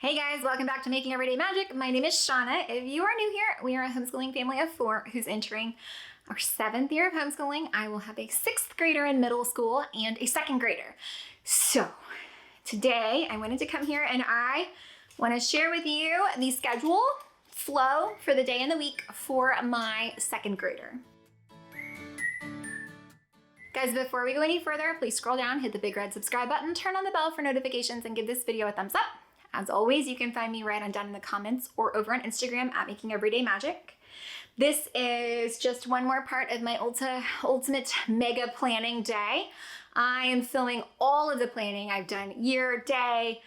Hey guys, welcome back to Making Everyday Magic. My name is Shanna. If you are new here, we are a homeschooling family of 4 who's entering our 7th year of homeschooling. I will have a 6th grader in middle school and a 2nd grader. So today I wanted to come here and I want to share with you the schedule flow for the day and the week for my 2nd grader. Guys, before we go any further, please scroll down, hit the big red subscribe button, turn on the bell for notifications, and give this video a thumbs up. As always, you can find me right on down in the comments or over on Instagram at Making Everyday Magic. This is just one more part of my ultimate mega planning day. I am filming all of the planning. I've done year, day,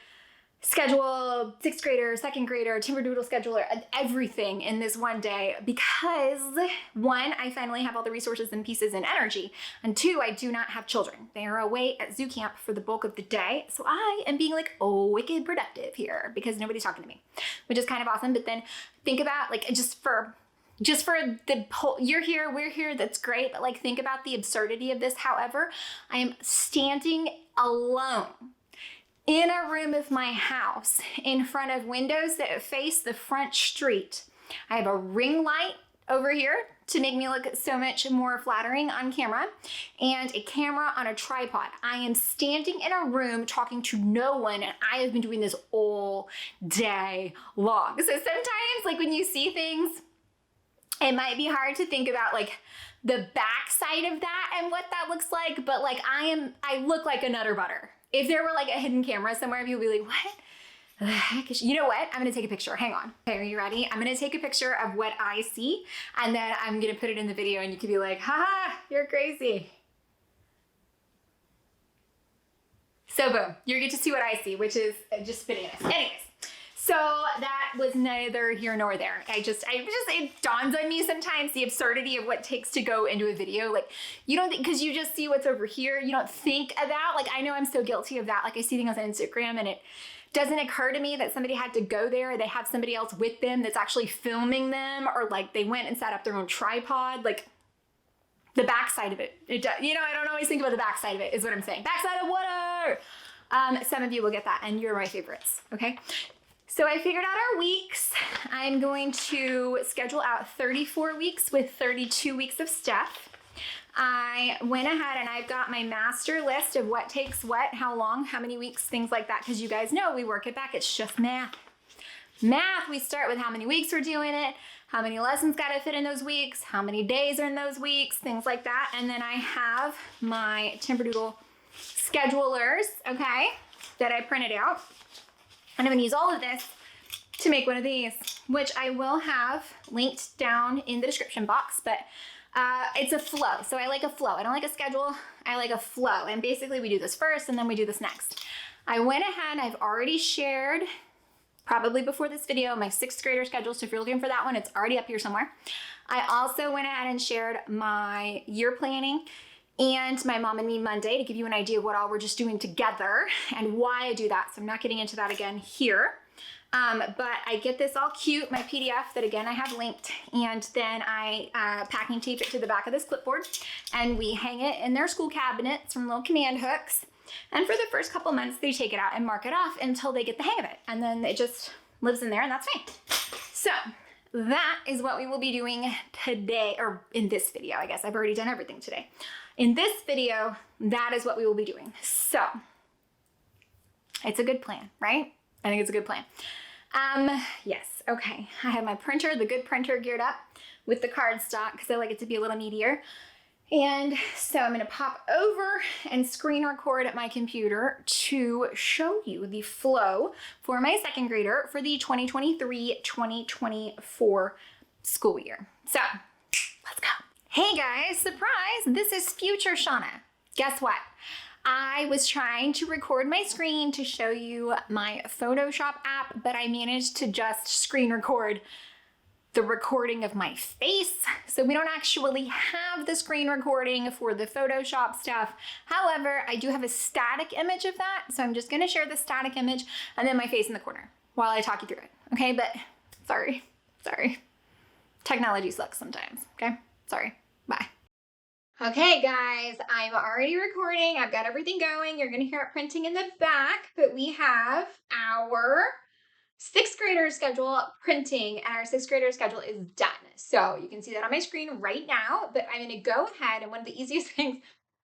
schedule, 6th grader, 2nd grader, Timberdoodle scheduler, everything in this one day because 1, I finally have all the resources and pieces and energy, and 2, I do not have children. They are away at zoo camp for the bulk of the day, so I am being like wicked productive here because nobody's talking to me, which is kind of awesome. But then think about like just for the whole, you're here, we're here, that's great, but like think about the absurdity of this. However, I am standing alone in a room of my house in front of windows that face the front street. I have a ring light over here to make me look so much more flattering on camera and a camera on a tripod. I am standing in a room talking to no one, and I have been doing this all day long. So sometimes like when you see things, it might be hard to think about like the backside of that and what that looks like, but like I look like a nutter butter. If there were like a hidden camera somewhere, you'd be like, what the heck is she? You know what? I'm gonna take a picture. Hang on. Okay, are you ready? I'm gonna take a picture of what I see, and then I'm gonna put it in the video, and you could be like, haha, you're crazy. So boom, you get to see what I see, which is just bananas. Anyways. So that was neither here nor there. It dawns on me sometimes the absurdity of what takes to go into a video. Like you don't think, because you just see what's over here, you don't think about, like I know I'm so guilty of that. Like I see things on Instagram and it doesn't occur to me that somebody had to go there, or they have somebody else with them that's actually filming them, or like they went and set up their own tripod. Like the backside of it, I don't always think about the backside of it is what I'm saying. Backside of water. Some of you will get that and you're my favorites, okay? So I figured out our weeks. I'm going to schedule out 34 weeks with 32 weeks of stuff. I went ahead and I've got my master list of what takes what, how long, how many weeks, things like that, because you guys know we work it back. It's just math. Math, we start with how many weeks we're doing it, how many lessons got to fit in those weeks, how many days are in those weeks, things like that. And then I have my Timberdoodle schedulers, okay, that I printed out. And I'm gonna use all of this to make one of these, which I will have linked down in the description box, but it's a flow. So I like a flow. I don't like a schedule, I like a flow. And basically we do this first and then we do this next. I went ahead, I've already shared, probably before this video, my 6th grader schedule. So if you're looking for that one, it's already up here somewhere. I also went ahead and shared my year planning and my Mom and Me Monday to give you an idea of what all we're just doing together and why I do that. So I'm not getting into that again here. But I get this all cute, my PDF that again I have linked, and then I packing tape it to the back of this clipboard, and we hang it in their school cabinets from little command hooks. And for the first couple months, they take it out and mark it off until they get the hang of it. And then it just lives in there and that's fine. So that is what we will be doing today, or in this video, I guess. I've already done everything today. In this video, that is what we will be doing. So it's a good plan, right? I think it's a good plan. Yes, okay. I have my printer, the good printer, geared up with the cardstock because I like it to be a little meatier. And so I'm gonna pop over and screen record at my computer to show you the flow for my 2nd grader for the 2023-2024 school year. So let's go. Hey guys, surprise, this is future Shanna. Guess what? I was trying to record my screen to show you my Photoshop app, but I managed to just screen record the recording of my face. So we don't actually have the screen recording for the Photoshop stuff. However, I do have a static image of that. So I'm just gonna share the static image and then my face in the corner while I talk you through it. Okay, but sorry. Technology sucks sometimes, okay? Sorry, bye. Okay guys, I'm already recording. I've got everything going. You're gonna hear it printing in the back, but we have our sixth grader schedule printing, and our sixth grader schedule is done. So you can see that on my screen right now, but I'm gonna go ahead, and one of the easiest things,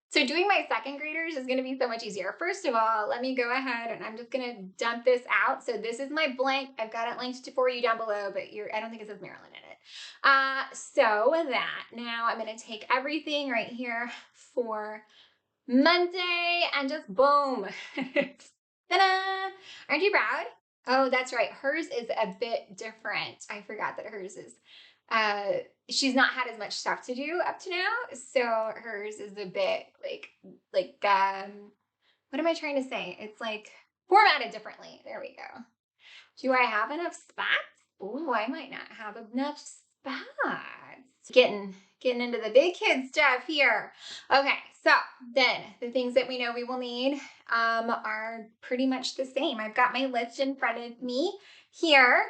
so doing my second graders is gonna be so much easier. First of all, let me go ahead and I'm just gonna dump this out. So this is my blank. I've got it linked for you down below, but I don't think it says Maryland in it. So that, now I'm gonna take everything right here for Monday and just boom. Ta-da! Aren't you proud? Oh, that's right. Hers is a bit different. I forgot that hers is, she's not had as much stuff to do up to now. So hers is a bit what am I trying to say? It's like formatted differently. There we go. Do I have enough spots? Oh, I might not have enough spots. Getting into the big kid stuff here. Okay, so then the things that we know we will need are pretty much the same. I've got my list in front of me here,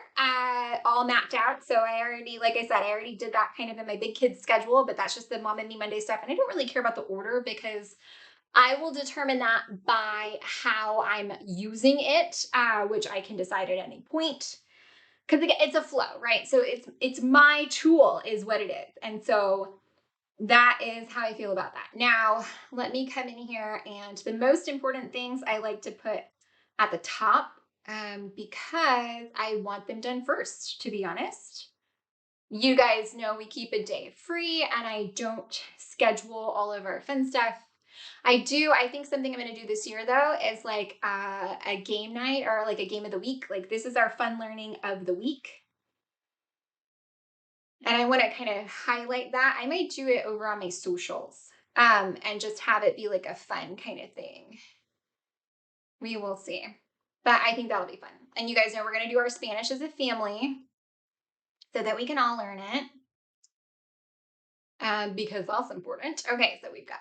all mapped out. So I already, like I said, I already did that kind of in my big kids schedule, but that's just the Mom and Me Monday stuff. And I don't really care about the order because I will determine that by how I'm using it, which I can decide at any point. Because it's a flow, right? So it's my tool is what it is. And so that is how I feel about that. Now, let me come in here, and the most important things I like to put at the top because I want them done first, to be honest. You guys know we keep a day free and I don't schedule all of our fun stuff. I think something I'm going to do this year though is like a game night or like a game of the week. Like this is our fun learning of the week. And I want to kind of highlight that. I might do it over on my socials and just have it be like a fun kind of thing. We will see. But I think that'll be fun. And you guys know we're going to do our Spanish as a family so that we can all learn it. Because that's important. Okay, so we've got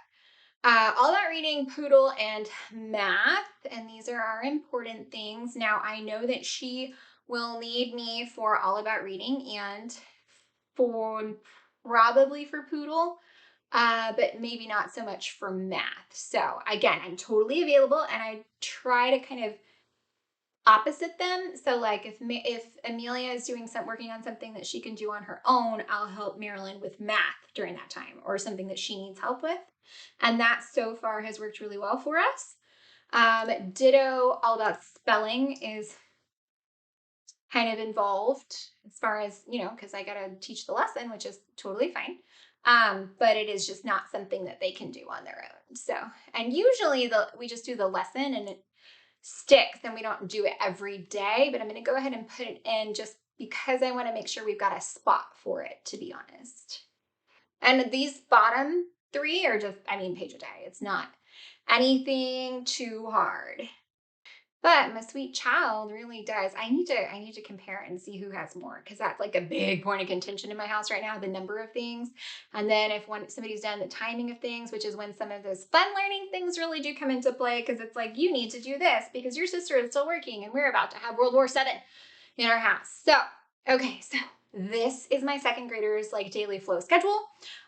all about reading, Poodle, and math. And these are our important things. Now, I know that she will need me for all about reading and probably for Poodle, but maybe not so much for math. So again, I'm totally available, and I try to kind of opposite them. So like if Amelia is working on something that she can do on her own, I'll help Marilyn with math during that time or something that she needs help with. And that so far has worked really well for us. Ditto, all about spelling is kind of involved as far as, because I got to teach the lesson, which is totally fine. But it is just not something that they can do on their own. So, and usually we just do the lesson and it sticks, and we don't do it every day, but I'm going to go ahead and put it in just because I want to make sure we've got a spot for it, to be honest. And these bottom three are just, page a day. It's not anything too hard. But my sweet child really does. I need to compare and see who has more, because that's like a big point of contention in my house right now, the number of things. And then if somebody's done the timing of things, which is when some of those fun learning things really do come into play, because it's like, you need to do this because your sister is still working and we're about to have World War VII in our house. So, okay, so this is my second grader's like daily flow schedule.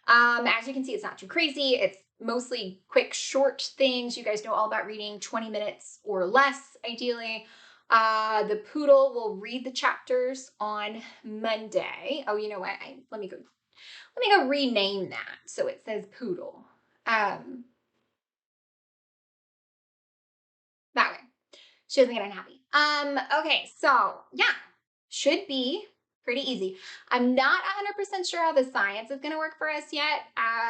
As you can see, it's not too crazy. It's mostly quick, short things. You guys know all about reading 20 minutes or less, ideally. The Poodle will read the chapters on Monday. Oh, you know what? Let me go rename that so it says Poodle. That way. She doesn't get unhappy. Okay, so yeah, should be pretty easy. I'm not 100% sure how the science is going to work for us yet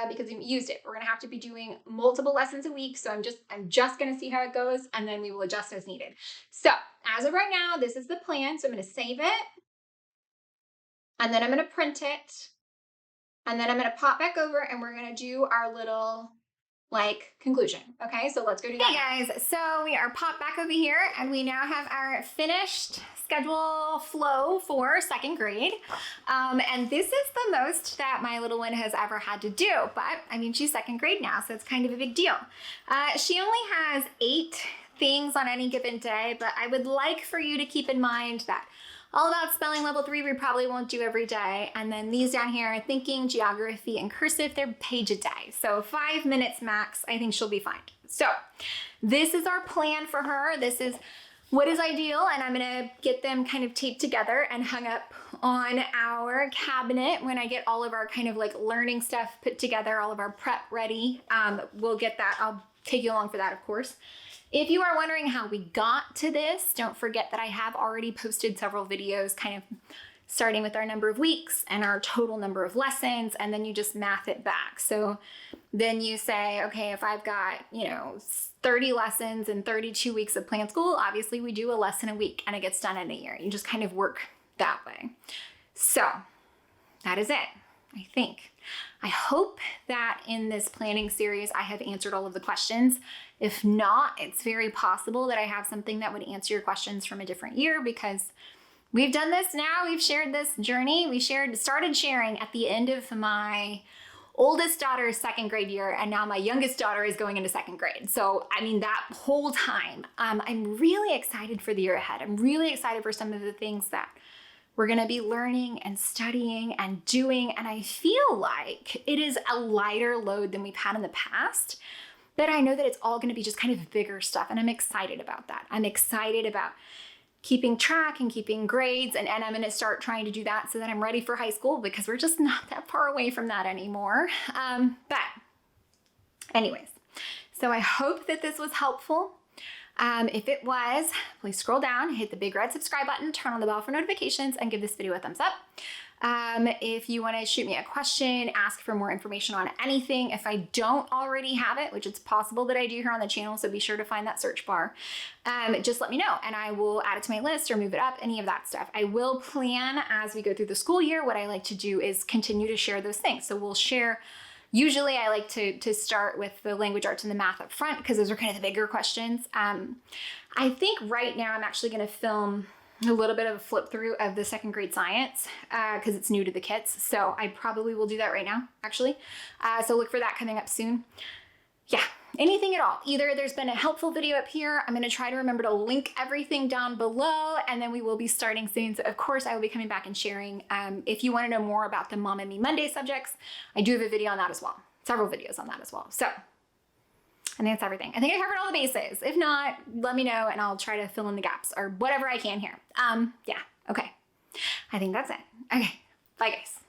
because we used it. We're going to have to be doing multiple lessons a week. So I'm just going to see how it goes, and then we will adjust as needed. So as of right now, this is the plan. So I'm going to save it, and then I'm going to print it, and then I'm going to pop back over, and we're going to do our little conclusion. Okay, so let's go do that. Hey guys, so we are popped back over here, and we now have our finished schedule flow for second grade. And this is the most that my little one has ever had to do, but she's second grade now, so it's kind of a big deal. She only has 8 things on any given day, but I would like for you to keep in mind that all about spelling level 3, we probably won't do every day. And then these down here, thinking, geography, and cursive, they're page a day. So 5 minutes max, I think she'll be fine. So this is our plan for her. This is what is ideal, and I'm gonna get them kind of taped together and hung up on our cabinet when I get all of our kind of like learning stuff put together, all of our prep ready. We'll get that. I'll take you along for that, of course. If you are wondering how we got to this, don't forget that I have already posted several videos kind of starting with our number of weeks and our total number of lessons, and then you just math it back. So then you say, okay, if I've got, 30 lessons and 32 weeks of plan school, obviously we do a lesson a week and it gets done in a year. You just kind of work that way. So that is it, I think. I hope that in this planning series, I have answered all of the questions. If not, it's very possible that I have something that would answer your questions from a different year, because we've done this now. We've shared this journey. We started sharing at the end of my oldest daughter's second grade year, and now my youngest daughter is going into second grade. So, I mean, that whole time, I'm really excited for the year ahead. I'm really excited for some of the things that we're gonna be learning and studying and doing. And I feel like it is a lighter load than we've had in the past, but I know that it's all gonna be just kind of bigger stuff. And I'm excited about that. I'm excited about keeping track and keeping grades, and I'm gonna start trying to do that so that I'm ready for high school, because we're just not that far away from that anymore. But anyways, so I hope that this was helpful. If it was, please scroll down, hit the big red subscribe button, turn on the bell for notifications, and give this video a thumbs up. If you want to shoot me a question, ask for more information on anything, if I don't already have it, which it's possible that I do here on the channel, so be sure to find that search bar, just let me know and I will add it to my list or move it up, any of that stuff. I will plan as we go through the school year. What I like to do is continue to share those things. So we'll share, usually I like to start with the language arts and the math up front, because those are kind of the bigger questions. I think right now I'm actually going to film a little bit of a flip through of the second grade science, because it's new to the kits. So I probably will do that right now, actually. So look for that coming up soon. Yeah, anything at all. Either there's been a helpful video up here. I'm going to try to remember to link everything down below, and then we will be starting soon. So of course I will be coming back and sharing. If you want to know more about the Mom and Me Monday subjects, I do have a video on that as well. Several videos on that as well. So I think that's everything. I think I covered all the bases. If not, let me know and I'll try to fill in the gaps or whatever I can here. Yeah, okay. I think that's it. Okay, bye guys.